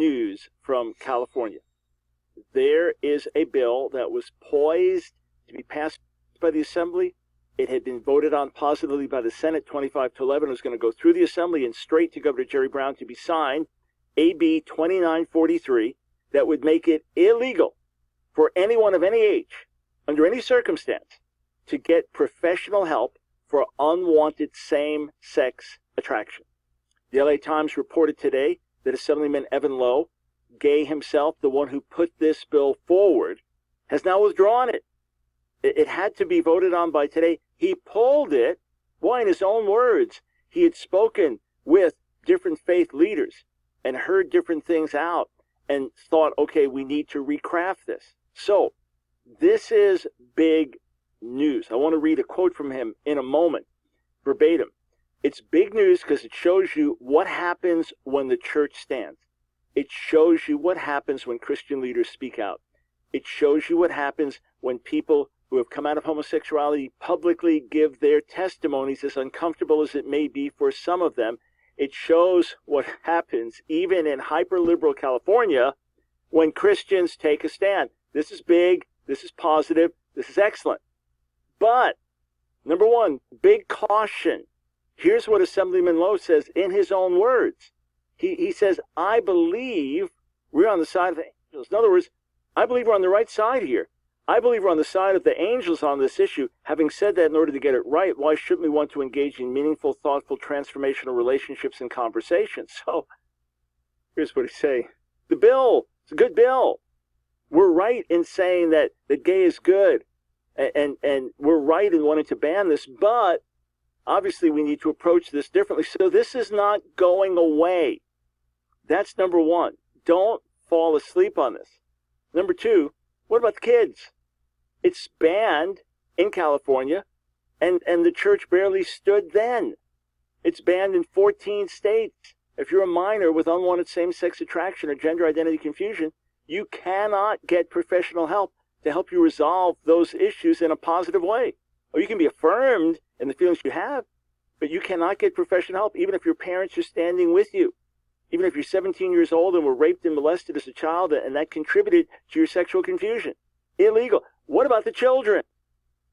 news from California. There is a bill that was poised to be passed by the Assembly. It had been voted on positively by the Senate 25-11. It was going to go through the Assembly and straight to Governor Jerry Brown to be signed, AB 2943, that would make it illegal for anyone of any age, under any circumstance, to get professional help for unwanted same-sex attraction. The LA Times reported today that Assemblyman Evan Lowe, gay himself, the one who put this bill forward, has now withdrawn it. It had to be voted on by today. He pulled it. Why, in his own words, he had spoken with different faith leaders and heard different things out and thought, okay, we need to recraft this. So this is big news. I want to read a quote from him in a moment, verbatim. It's big news because it shows you what happens when the church stands. It shows you what happens when Christian leaders speak out. It shows you what happens when people who have come out of homosexuality publicly give their testimonies, as uncomfortable as it may be for some of them. It shows what happens even in hyper-liberal California when Christians take a stand. This is big, this is positive, this is excellent. But, number one, big caution. Here's what Assemblyman Lowe says in his own words. He says, I believe we're on the side of the angels. In other words, I believe we're on the right side here. I believe we're on the side of the angels on this issue. Having said that, in order to get it right, why shouldn't we want to engage in meaningful, thoughtful, transformational relationships and conversations? So, here's what he's saying. The bill, it's a good bill. We're right in saying that gay is good. And we're right in wanting to ban this, but obviously we need to approach this differently. So this is not going away. That's number one. Don't fall asleep on this. Number two, what about the kids? It's banned in California, and the church barely stood then. It's banned in 14 states. If you're a minor with unwanted same-sex attraction or gender identity confusion, you cannot get professional help to help you resolve those issues in a positive way. Or you can be affirmed in the feelings you have, but you cannot get professional help, even if your parents are standing with you. Even if you're 17 years old and were raped and molested as a child, and that contributed to your sexual confusion. Illegal. What about the children?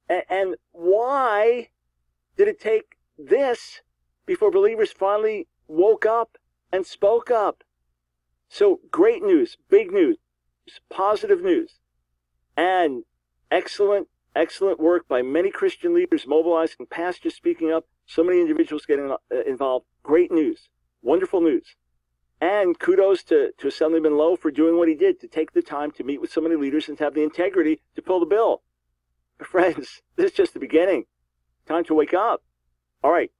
And why did it take this before believers finally woke up and spoke up? So great news, big news, positive news, and excellent work by many Christian leaders mobilizing, pastors speaking up, so many individuals getting involved. Great news, wonderful news. And kudos to Assemblyman Lowe for doing what he did, to take the time to meet with so many leaders and to have the integrity to pull the bill. But friends, this is just the beginning. Time to wake up. All right,